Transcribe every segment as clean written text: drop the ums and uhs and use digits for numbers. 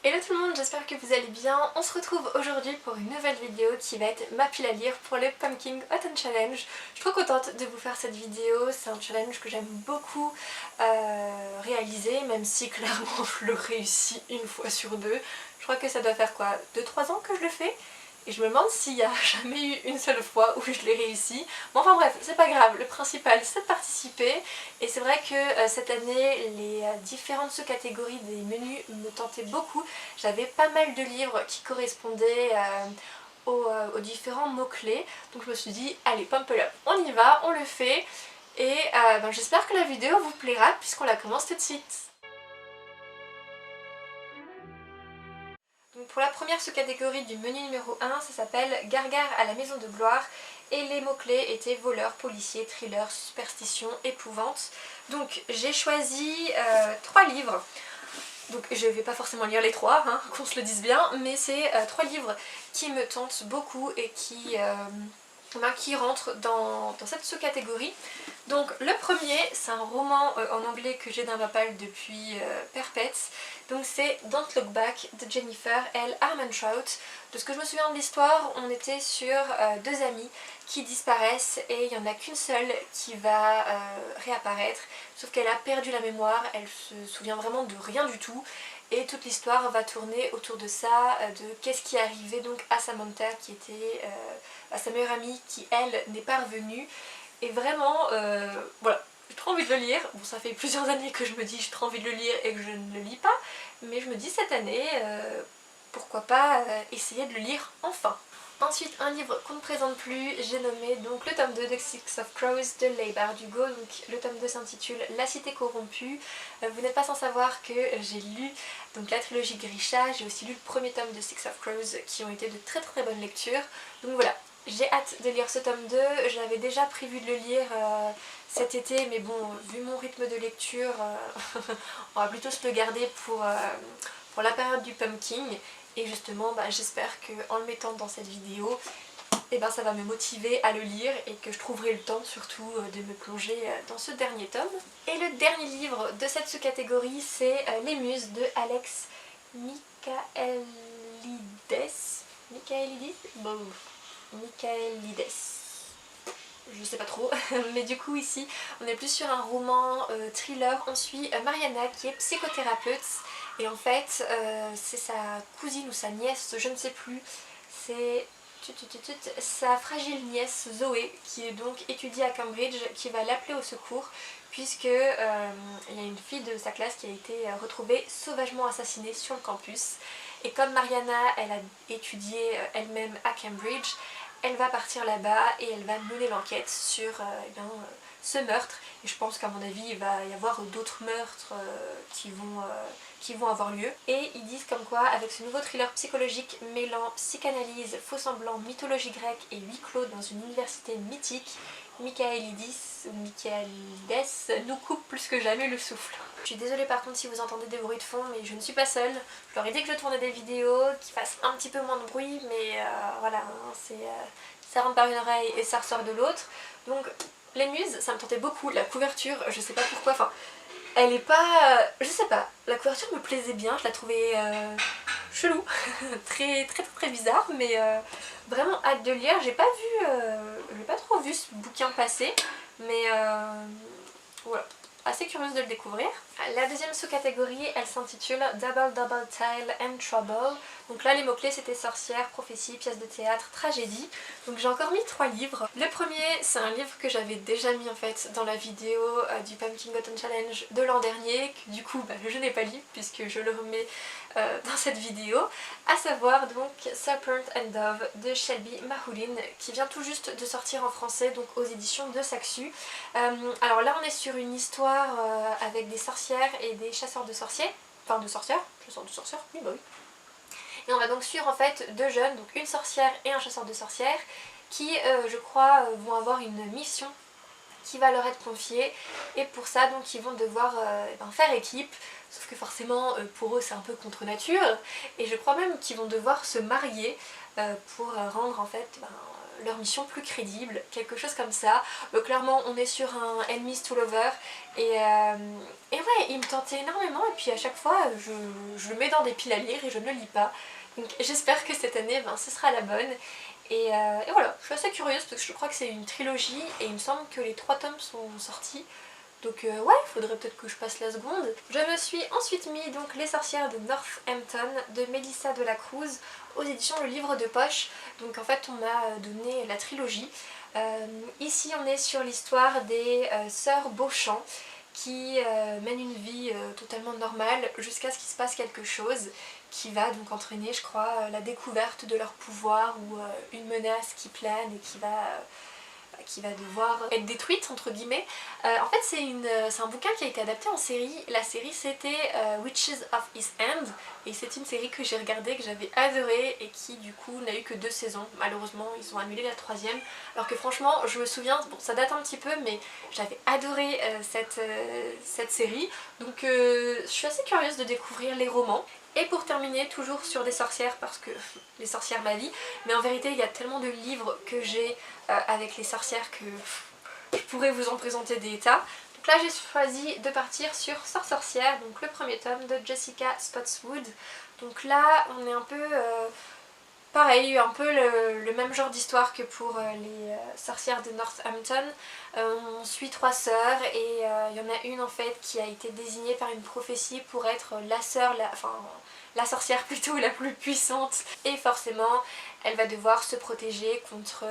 Hello tout le monde, j'espère que vous allez bien. On se retrouve aujourd'hui pour une nouvelle vidéo qui va être ma pile à lire pour le Pumpkin Autumn Challenge. Je suis trop contente de vous faire cette vidéo, c'est un challenge que j'aime beaucoup réaliser, même si clairement je le réussis une fois sur deux. Je crois que ça doit faire quoi, 2-3 ans que je le fais? Et je me demande s'il n'y a jamais eu une seule fois où je l'ai réussi. Bon, enfin bref, c'est pas grave, le principal c'est de participer. Et c'est vrai que cette année, les différentes sous-catégories des menus me tentaient beaucoup. J'avais pas mal de livres qui correspondaient aux différents mots-clés. Donc je me suis dit, allez, pump it up, on y va, on le fait. Et j'espère que la vidéo vous plaira puisqu'on la commence tout de suite. Donc pour la première sous-catégorie du menu numéro 1, ça s'appelle Gargare à la maison de gloire et les mots-clés étaient voleur, policier, thriller, superstition, épouvante. Donc j'ai choisi 3 livres. Donc je vais pas forcément lire les 3, hein, qu'on se le dise bien, mais c'est 3 livres qui me tentent beaucoup et qui rentrent dans cette sous-catégorie. Donc le premier, c'est un roman en anglais que j'ai dans ma palle depuis perpète. Donc c'est Don't Look Back de Jennifer L. Armentrout. De ce que je me souviens de l'histoire, on était sur 2 amies qui disparaissent et il n'y en a qu'une seule qui va réapparaître. Sauf qu'elle a perdu la mémoire, elle se souvient vraiment de rien du tout. Et toute l'histoire va tourner autour de ça, de qu'est-ce qui est arrivé donc à Samantha qui était à sa meilleure amie qui elle n'est pas revenue. Et vraiment, voilà, j'ai trop envie de le lire. Bon, ça fait plusieurs années que je me dis j'ai trop envie de le lire et que je ne le lis pas. Mais je me dis cette année, pourquoi pas essayer de le lire enfin. Ensuite, un livre qu'on ne présente plus, j'ai nommé donc le tome 2 de Six of Crows de Leigh Bardugo. Donc le tome 2 s'intitule La Cité corrompue. Vous n'êtes pas sans savoir que j'ai lu donc la trilogie Grisha, j'ai aussi lu le premier tome de Six of Crows qui ont été de très très bonnes lectures. Donc voilà, j'ai hâte de lire ce tome 2, j'avais déjà prévu de le lire cet été, mais bon, vu mon rythme de lecture, on va plutôt se le garder pour la période du pumpkin. Et justement, j'espère qu'en le mettant dans cette vidéo, ça va me motiver à le lire et que je trouverai le temps surtout de me plonger dans ce dernier tome. Et le dernier livre de cette sous-catégorie, c'est Les Muses de Alex Michaelides. Michaelides. Je sais pas trop, mais du coup ici on est plus sur un roman thriller. On suit Mariana qui est psychothérapeute et en fait c'est sa cousine ou sa nièce, je ne sais plus, c'est sa fragile nièce Zoé qui est donc étudie à Cambridge qui va l'appeler au secours puisque il y a une fille de sa classe qui a été retrouvée sauvagement assassinée sur le campus. Et comme Mariana elle a étudié elle-même à Cambridge, elle va partir là-bas et elle va mener l'enquête sur ce meurtre. Et je pense qu'à mon avis il va y avoir d'autres meurtres qui vont avoir lieu. Et ils disent comme quoi avec ce nouveau thriller psychologique mêlant psychanalyse, faux semblants, mythologie grecque et huis clos dans une université mythique, Michaelides ou Michaelides nous coupe plus que jamais le souffle. Je suis désolée par contre si vous entendez des bruits de fond, mais je ne suis pas seule. Je leur ai dit que je tournais des vidéos qui fassent un petit peu moins de bruit, mais voilà, hein, ça rentre par une oreille et ça ressort de l'autre. Donc Les Muses, ça me tentait beaucoup. La couverture, je sais pas pourquoi, enfin, elle est pas... je sais pas, la couverture me plaisait bien, je la trouvais chelou, très bizarre, mais vraiment hâte de lire. J'ai pas trop vu ce bouquin passer, mais voilà, assez curieuse de le découvrir. La deuxième sous-catégorie, elle s'intitule Double Double Tale and Trouble. Donc là les mots-clés c'était sorcière, prophétie, pièce de théâtre, tragédie. Donc j'ai encore mis 3 livres. Le premier c'est un livre que j'avais déjà mis en fait dans la vidéo du Pumpkin Autumn Challenge de l'an dernier, que du coup je n'ai pas lu puisque je le remets dans cette vidéo, à savoir donc Serpent and Dove de Shelby Mahoulin qui vient tout juste de sortir en français donc aux éditions de Saxu. Alors là on est sur une histoire avec des sorcières et des chasseurs de sorciers, enfin de sorcières, chasseurs de sorcières, oui bah oui. Et on va donc suivre en fait 2 jeunes, donc une sorcière et un chasseur de sorcières, qui je crois vont avoir une mission qui va leur être confiée, et pour ça donc ils vont devoir faire équipe, sauf que forcément pour eux c'est un peu contre nature, et je crois même qu'ils vont devoir se marier pour rendre en fait leur mission plus crédible, quelque chose comme ça. Clairement on est sur un Enemies to Lover et ouais, il me tentait énormément et puis à chaque fois je le mets dans des piles à lire et je ne le lis pas. Donc j'espère que cette année ce sera la bonne. Et voilà, je suis assez curieuse parce que je crois que c'est une trilogie et il me semble que les 3 tomes sont sortis. Donc ouais, il faudrait peut-être que je passe la seconde. Je me suis ensuite mis donc Les sorcières de Northampton de Mélissa de la Cruz aux éditions Le Livre de Poche. Donc en fait on m'a donné la trilogie. Ici on est sur l'histoire des sœurs Beauchamp qui mènent une vie totalement normale jusqu'à ce qu'il se passe quelque chose qui va donc entraîner, je crois, la découverte de leur pouvoir ou une menace qui plane et qui va devoir être détruite entre guillemets. En fait c'est un bouquin qui a été adapté en série. La série c'était Witches of East End et c'est une série que j'ai regardée, que j'avais adorée et qui du coup n'a eu que 2 saisons. Malheureusement ils ont annulé la 3e alors que franchement je me souviens, bon ça date un petit peu mais j'avais adoré cette série donc je suis assez curieuse de découvrir les romans. Et pour terminer, toujours sur des sorcières parce que les sorcières ma vie, mais en vérité il y a tellement de livres que j'ai avec les sorcières que je pourrais vous en présenter des tas. Donc là j'ai choisi de partir sur Sœur sorcière, donc le premier tome de Jessica Spotswood. Donc là on est un peu pareil, un peu le même genre d'histoire que pour les sorcières de Northampton. On suit 3 sœurs et il y en a une en fait qui a été désignée par une prophétie pour être la sœur, la sorcière plutôt la plus puissante. Et forcément elle va devoir se protéger contre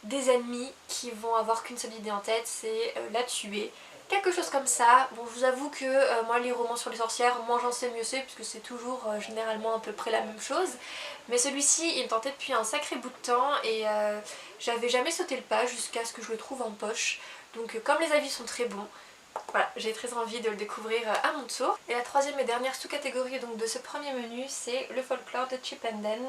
des ennemis qui vont avoir qu'une seule idée en tête, c'est la tuer. Quelque chose comme ça. Bon je vous avoue que moi les romans sur les sorcières, moins j'en sais mieux c'est puisque c'est toujours généralement à peu près la même chose. Mais celui-ci il me tentait depuis un sacré bout de temps et j'avais jamais sauté le pas jusqu'à ce que je le trouve en poche. Donc comme les avis sont très bons, voilà, j'ai très envie de le découvrir à mon tour. Et la 3e et dernière sous-catégorie donc de ce premier menu c'est le folklore de Chip 'n Dale.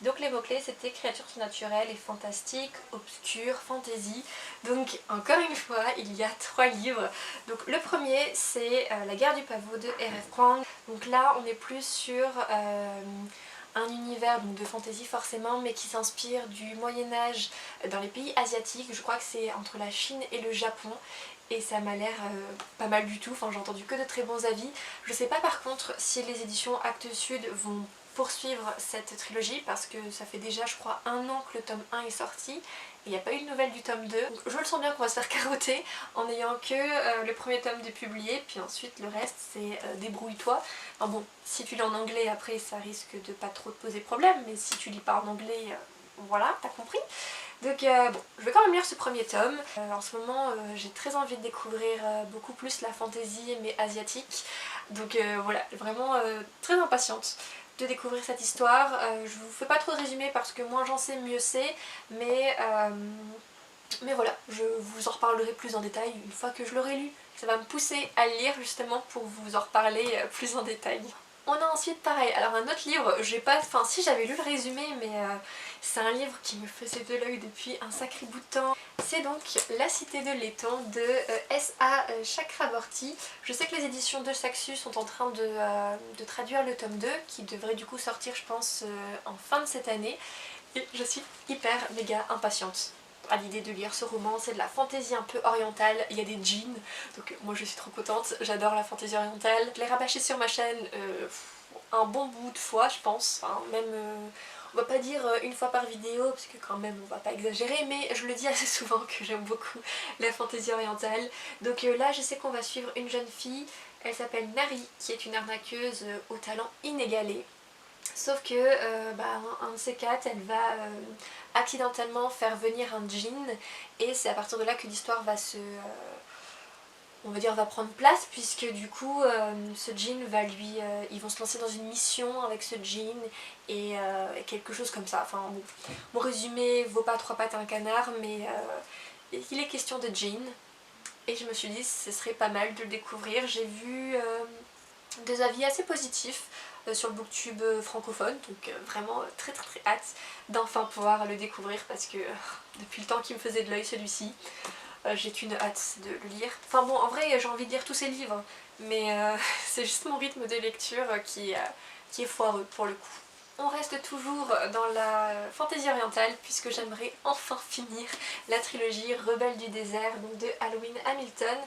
Donc les mots-clés c'était créatures surnaturelles et fantastiques, obscures, fantasy. Donc encore une fois il y a 3 livres. Donc le premier c'est La guerre du pavot de R.F. Kuang. Donc là on est plus sur un univers donc, de fantasy forcément mais qui s'inspire du Moyen-Âge dans les pays asiatiques. Je crois que c'est entre la Chine et le Japon. Et ça m'a l'air pas mal du tout, enfin j'ai entendu que de très bons avis. Je sais pas par contre si les éditions Actes Sud vont poursuivre cette trilogie parce que ça fait déjà je crois 1 an que le tome 1 est sorti et il n'y a pas eu de nouvelles du tome 2. Donc je le sens bien qu'on va se faire carotter en n'ayant que le premier tome de publié, puis ensuite le reste c'est débrouille-toi. Enfin bon, si tu lis en anglais après ça risque de pas trop te poser problème, mais si tu lis pas en anglais, voilà, t'as compris. Donc bon, je vais quand même lire ce premier tome. En ce moment j'ai très envie de découvrir beaucoup plus la fantasy mais asiatique. Donc voilà, vraiment très impatiente de découvrir cette histoire. Je vous fais pas trop de résumé parce que moins j'en sais mieux c'est, mais voilà, je vous en reparlerai plus en détail une fois que je l'aurai lu. Ça va me pousser à le lire justement pour vous en reparler plus en détail. On a ensuite pareil, alors un autre livre, j'ai pas, enfin si j'avais lu le résumé mais c'est un livre qui me faisait de l'œil depuis un sacré bout de temps. C'est donc La Cité de Laiton de S.A. Chakraborty. Je sais que les éditions de Saxus sont en train de traduire le tome 2 qui devrait du coup sortir je pense en fin de cette année. Et je suis hyper méga impatiente à l'idée de lire ce roman. C'est de la fantaisie un peu orientale, il y a des djinns, donc moi je suis trop contente, j'adore la fantaisie orientale. Je l'ai rabâché sur ma chaîne un bon bout de fois je pense, enfin, même on va pas dire une fois par vidéo parce que quand même on va pas exagérer, mais je le dis assez souvent que j'aime beaucoup la fantaisie orientale. Donc là je sais qu'on va suivre une jeune fille, elle s'appelle Nari, qui est une arnaqueuse au talent inégalé. Sauf que un de ces 4 elle va accidentellement faire venir un djinn et c'est à partir de là que l'histoire va on va dire va prendre place puisque du coup ce djinn va ils vont se lancer dans une mission avec ce djinn et quelque chose comme ça. Enfin bon, mon résumé vaut pas 3 pattes à un canard mais il est question de djinn et je me suis dit ce serait pas mal de le découvrir. J'ai vu des avis assez positifs sur le booktube francophone, donc vraiment très hâte d'enfin pouvoir le découvrir parce que depuis le temps qu'il me faisait de l'œil celui-ci, j'ai qu'une hâte de le lire. Enfin bon, en vrai j'ai envie de lire tous ces livres, mais c'est juste mon rythme de lecture qui est foireux pour le coup. On reste toujours dans la fantaisie orientale puisque j'aimerais enfin finir la trilogie Rebelles du désert donc de Halloween Hamilton.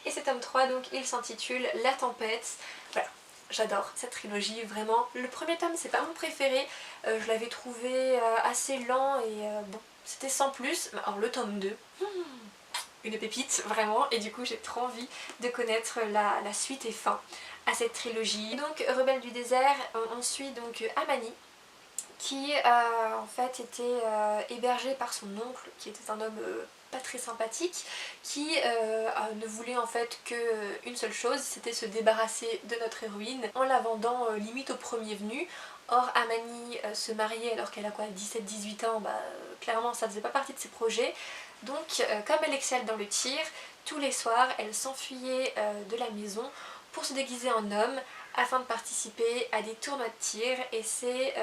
Et cet tome 3 donc il s'intitule La Tempête. Voilà, j'adore cette trilogie vraiment. Le premier tome c'est pas mon préféré, je l'avais trouvé assez lent et bon c'était sans plus. Alors le tome 2, une pépite vraiment, et du coup j'ai trop envie de connaître la suite et fin à cette trilogie. Donc Rebelles du désert, on suit donc Amani qui en fait était hébergé par son oncle qui était un homme pas très sympathique, qui ne voulait en fait qu'une seule chose, c'était se débarrasser de notre héroïne en la vendant limite au premier venu. Or Amani se marier alors qu'elle a quoi 17-18 ans, clairement ça faisait pas partie de ses projets. Donc comme elle excelle dans le tir, tous les soirs elle s'enfuyait de la maison pour se déguiser en homme afin de participer à des tournois de tir, et c'est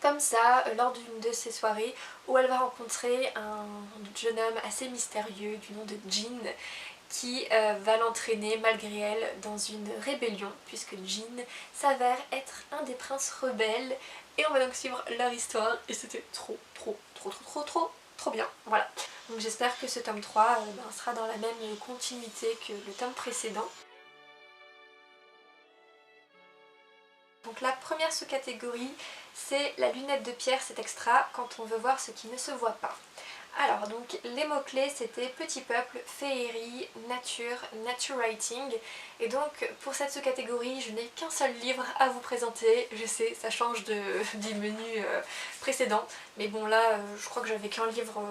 comme ça, lors d'une de ces soirées où elle va rencontrer un jeune homme assez mystérieux du nom de Jin qui va l'entraîner malgré elle dans une rébellion puisque Jin s'avère être un des princes rebelles, et on va donc suivre leur histoire et c'était trop bien, voilà. Donc j'espère que ce tome 3 sera dans la même continuité que le tome précédent. Donc la première sous-catégorie, c'est la lunette de pierre, cet extra, quand on veut voir ce qui ne se voit pas. Alors donc les mots-clés c'était petit peuple, féerie, nature, nature writing. Et donc pour cette sous-catégorie je n'ai qu'un seul livre à vous présenter. Je sais, ça change du menu précédent, mais bon là je crois que j'avais qu'un livre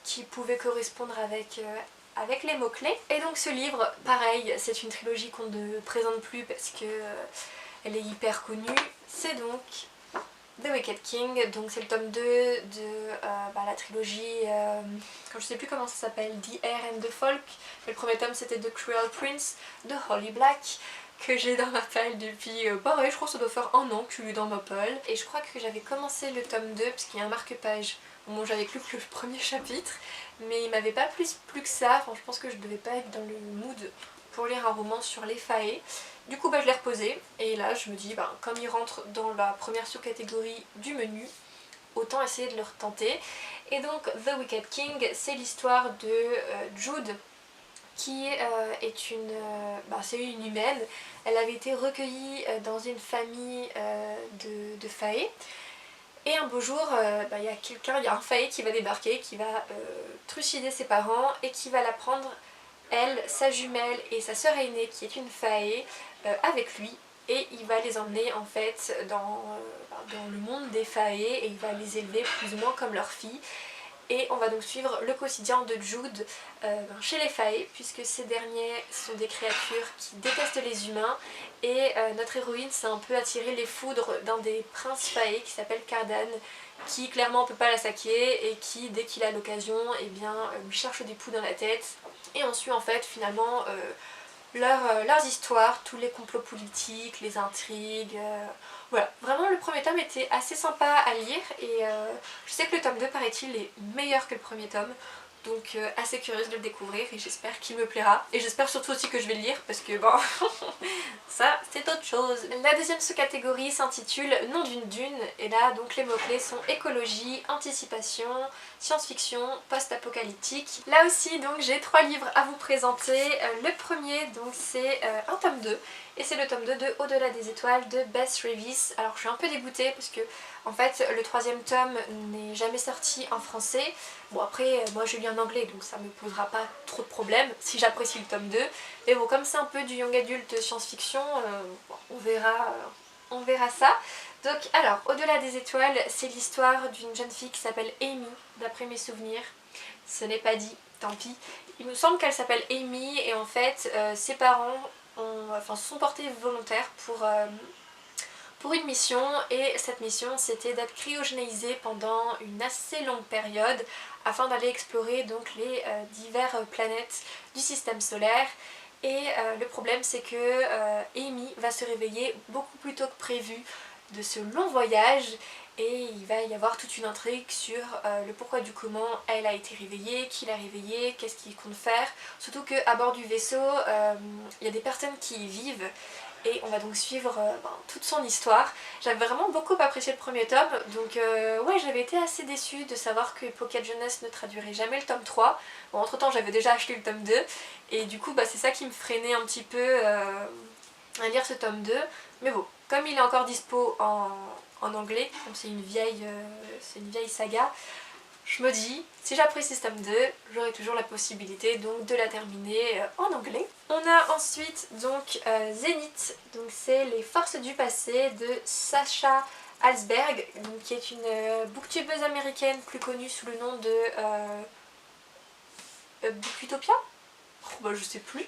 qui pouvait correspondre avec les mots-clés. Et donc ce livre, pareil, c'est une trilogie qu'on ne présente plus parce que elle est hyper connue. C'est donc The Wicked King, donc c'est le tome 2 de la trilogie, je sais plus comment ça s'appelle, The Air and the Folk. Le premier tome c'était The Cruel Prince de Holly Black, que j'ai dans ma pile depuis, pareil, je crois que ça doit faire un an que je l'ai dans ma pile. Et je crois que j'avais commencé le tome 2 parce qu'il y a un marque-page. Bon, j'avais lu que le premier chapitre, mais il m'avait pas plu que ça. Enfin, je pense que je devais pas être dans le mood pour lire un roman sur les faées. Du coup je l'ai reposé et là je me dis comme il rentre dans la première sous-catégorie du menu, autant essayer de le retenter. Et donc The Wicked King, c'est l'histoire de Jude qui est c'est une humaine. Elle avait été recueillie dans une famille de faées. Et un beau jour, il y a un faé qui va débarquer, qui va trucider ses parents et qui va la prendre, elle, sa jumelle et sa sœur aînée qui est une faé, avec lui, et il va les emmener en fait dans le monde des faées et il va les élever plus ou moins comme leur fille. Et on va donc suivre le quotidien de Jude chez les faées, puisque ces derniers sont des créatures qui détestent les humains, et notre héroïne s'est un peu attiré les foudres d'un des princes faées qui s'appelle Cardan, qui clairement ne peut pas la saquer et qui dès qu'il a l'occasion lui cherche des poux dans la tête. Et on suit en fait finalement leurs histoires, tous les complots politiques, les intrigues, voilà. Vraiment le premier tome était assez sympa à lire et je sais que le tome 2 paraît-il est meilleur que le premier tome, donc assez curieuse de le découvrir et j'espère qu'il me plaira. Et j'espère surtout aussi que je vais le lire parce que bon, ça c'est autre chose. La deuxième sous-catégorie s'intitule Nom d'une dune, et là donc les mots-clés sont écologie, anticipation, science-fiction, post-apocalyptique. Là aussi donc j'ai 3 livres à vous présenter. Le premier donc c'est un tome 2 et c'est le tome 2 de Au-delà des étoiles de Bess Revis. Alors je suis un peu dégoûtée parce que en fait le troisième tome n'est jamais sorti en français. Bon après moi je lis en anglais donc ça me posera pas trop de problèmes si j'apprécie le tome 2. Mais bon comme c'est un peu du young adulte science-fiction, on verra ça. Donc alors Au-delà des étoiles, c'est l'histoire d'une jeune fille qui s'appelle Amy d'après mes souvenirs. Ce n'est pas dit, tant pis. Il me semble qu'elle s'appelle Amy et en fait ses parents se sont portés volontaires pour une mission, et cette mission c'était d'être cryogénisée pendant une assez longue période afin d'aller explorer donc les diverses planètes du système solaire. Et le problème c'est que Amy va se réveiller beaucoup plus tôt que prévu de ce long voyage et il va y avoir toute une intrigue sur le pourquoi du comment elle a été réveillée, qui l'a réveillée, qu'est-ce qu'il compte faire. Surtout qu'à bord du vaisseau, il y a des personnes qui y vivent et on va donc suivre toute son histoire. J'avais vraiment beaucoup apprécié le premier tome, donc ouais, j'avais été assez déçue de savoir que Pocket Jeunesse ne traduirait jamais le tome 3. Bon, entre temps j'avais déjà acheté le tome 2 et du coup c'est ça qui me freinait un petit peu à lire ce tome 2, mais bon, comme il est encore dispo en anglais, comme c'est une vieille saga, je me dis, si j'apprécie ce tome 2, j'aurai toujours la possibilité donc de la terminer en anglais. On a ensuite donc Zénith, donc c'est Les Forces du Passé de Sacha Alsberg, donc, qui est une booktubeuse américaine plus connue sous le nom de Booktopia. Bah, je sais plus,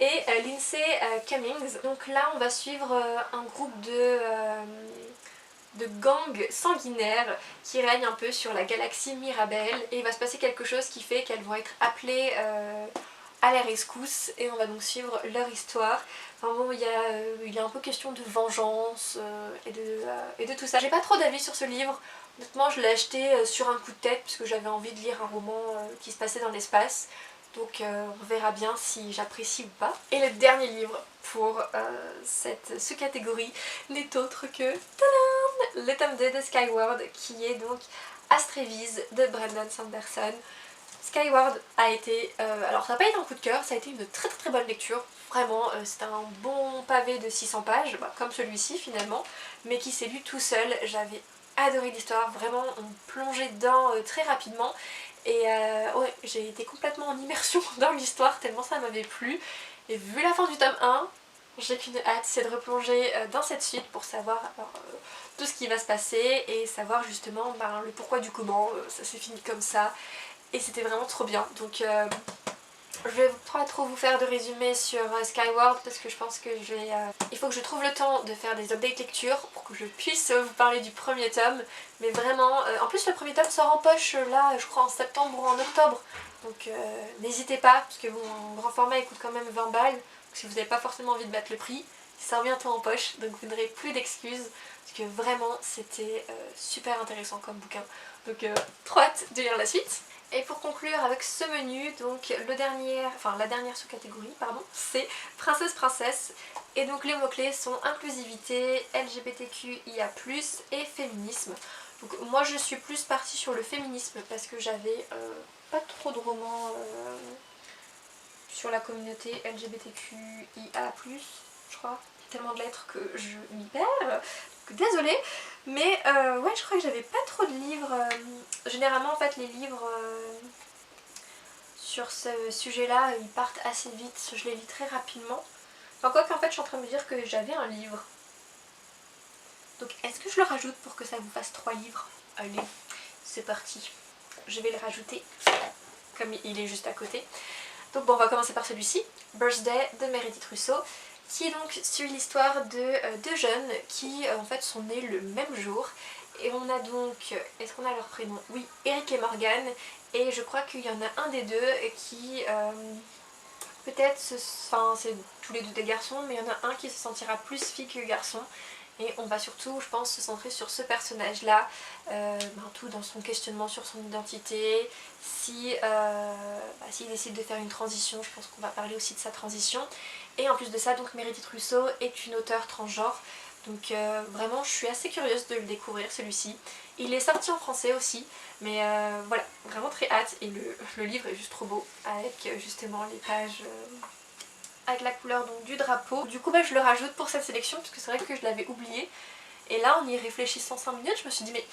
et Lindsay Cummings. Donc là on va suivre un groupe de gangs sanguinaires qui règnent un peu sur la galaxie Mirabel, et il va se passer quelque chose qui fait qu'elles vont être appelées à la rescousse, et on va donc suivre leur histoire. Enfin bon, il y a un peu question de vengeance et de tout ça. J'ai pas trop d'avis sur ce livre. Honnêtement, je l'ai acheté sur un coup de tête puisque j'avais envie de lire un roman qui se passait dans l'espace. Donc on verra bien si j'apprécie ou pas. Et le dernier livre pour cette sous-catégorie n'est autre que tadam, le tome 2 de Skyward, qui est donc Astrévise de Brandon Sanderson. Skyward a été, alors ça n'a pas été un coup de cœur, ça a été une très très bonne lecture. Vraiment, c'est un bon pavé de 600 pages, comme celui-ci finalement, mais qui s'est lu tout seul. J'avais adoré l'histoire, vraiment on plongeait dedans très rapidement. Et ouais, j'ai été complètement en immersion dans l'histoire tellement ça m'avait plu. Et vu la fin du tome 1, j'ai qu'une hâte, c'est de replonger dans cette suite pour savoir tout ce qui va se passer et savoir justement le pourquoi du comment, ça s'est fini comme ça. Et c'était vraiment trop bien. Donc je vais pas trop vous faire de résumé sur Skyward parce que je pense que il faut que je trouve le temps de faire des updates lecture pour que je puisse vous parler du premier tome. Mais vraiment, en plus le premier tome sort en poche là, je crois en septembre ou en octobre. Donc n'hésitez pas, parce que bon, en grand format il coûte quand même 20 balles. Donc si vous n'avez pas forcément envie de mettre le prix, il sort bientôt en poche. Donc vous n'aurez plus d'excuses. Parce que vraiment c'était super intéressant comme bouquin. Donc trop hâte de lire la suite. Et pour conclure avec ce menu, donc la dernière sous-catégorie, pardon, c'est Princesse. Et donc les mots-clés sont inclusivité, LGBTQIA+, et féminisme. Donc moi je suis plus partie sur le féminisme parce que j'avais pas trop de romans sur la communauté LGBTQIA+, je crois. Il y a tellement de lettres que je m'y perds. Désolée, mais ouais, je crois que j'avais pas trop de livres. Généralement en fait les livres sur ce sujet là ils partent assez vite, je les lis très rapidement. Enfin quoi qu'en fait je suis en train de me dire que j'avais un livre. Donc est-ce que je le rajoute pour que ça vous fasse 3 livres? Allez, c'est parti. Je vais le rajouter comme il est juste à côté. Donc bon, on va commencer par celui-ci, Birthday de Meredith Russo, qui donc suit l'histoire de deux jeunes qui en fait sont nés le même jour. Et on a donc, est-ce qu'on a leur prénom? Oui, Eric et Morgan. Et je crois qu'il y en a un des deux qui peut-être, enfin c'est tous les deux des garçons, mais il y en a un qui se sentira plus fille que garçon. Et on va surtout, je pense, se centrer sur ce personnage-là, tout dans son questionnement sur son identité. S'il décide de faire une transition, je pense qu'on va parler aussi de sa transition. Et en plus de ça, donc Meredith Russo est une auteure transgenre. Donc vraiment, je suis assez curieuse de le découvrir, celui-ci. Il est sorti en français aussi, mais voilà, vraiment très hâte. Et le livre est juste trop beau, avec justement les pages... avec la couleur donc, du drapeau. Du coup je le rajoute pour cette sélection parce que c'est vrai que je l'avais oublié. Et là en y réfléchissant 5 minutes je me suis dit mais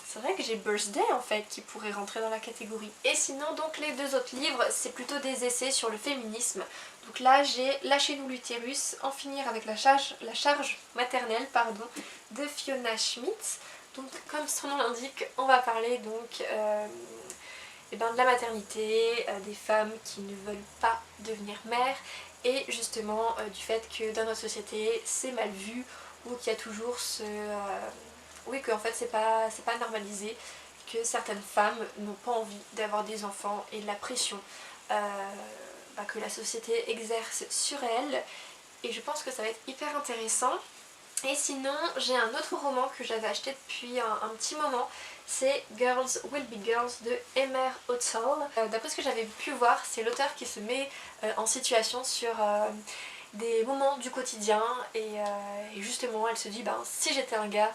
c'est vrai que j'ai Birthday en fait qui pourrait rentrer dans la catégorie. Et sinon donc les deux autres livres c'est plutôt des essais sur le féminisme. Donc là j'ai Lâchez-nous l'utérus, en finir avec la charge maternelle pardon, de Fiona Schmidt. Donc comme son nom l'indique on va parler donc de la maternité, des femmes qui ne veulent pas devenir mères et justement du fait que dans notre société c'est mal vu ou qu'il y a toujours oui qu'en fait c'est pas normalisé, que certaines femmes n'ont pas envie d'avoir des enfants et la pression que la société exerce sur elles, et je pense que ça va être hyper intéressant. Et sinon j'ai un autre roman que j'avais acheté depuis un petit moment, c'est Girls Will Be Girls de Emer Hotzel. D'après ce que j'avais pu voir, c'est l'auteur qui se met en situation sur des moments du quotidien et justement elle se dit ben si j'étais un gars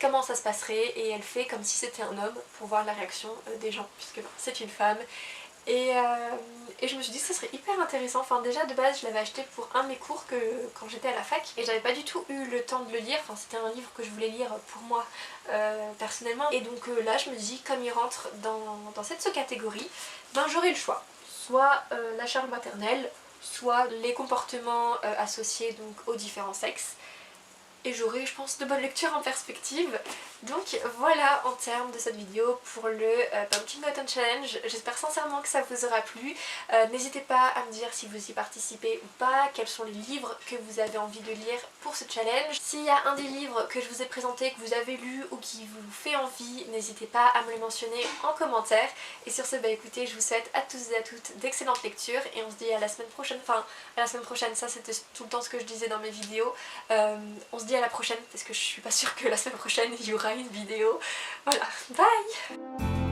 comment ça se passerait, et elle fait comme si c'était un homme pour voir la réaction des gens puisque ben, c'est une femme. Et je me suis dit que ce serait hyper intéressant. Enfin déjà de base je l'avais acheté pour un de mes cours quand j'étais à la fac et j'avais pas du tout eu le temps de le lire. Enfin c'était un livre que je voulais lire pour moi personnellement. Et donc là je me dis comme il rentre dans cette sous-catégorie, ben j'aurai le choix. Soit la charge maternelle, soit les comportements associés donc aux différents sexes. Et j'aurai je pense de bonnes lectures en perspective. Donc voilà en termes de cette vidéo pour le Pumpkin Cotton Challenge. J'espère sincèrement que ça vous aura plu. N'hésitez pas à me dire si vous y participez ou pas, quels sont les livres que vous avez envie de lire pour ce challenge. S'il y a un des livres que je vous ai présenté, que vous avez lu ou qui vous fait envie, n'hésitez pas à me le mentionner en commentaire. Et sur ce, bah écoutez, je vous souhaite à tous et à toutes d'excellentes lectures et on se dit à la semaine prochaine. Enfin, à la semaine prochaine, ça c'était tout le temps ce que je disais dans mes vidéos. On se dit à la prochaine parce que je suis pas sûre que la semaine prochaine il y aura une vidéo. Voilà, bye!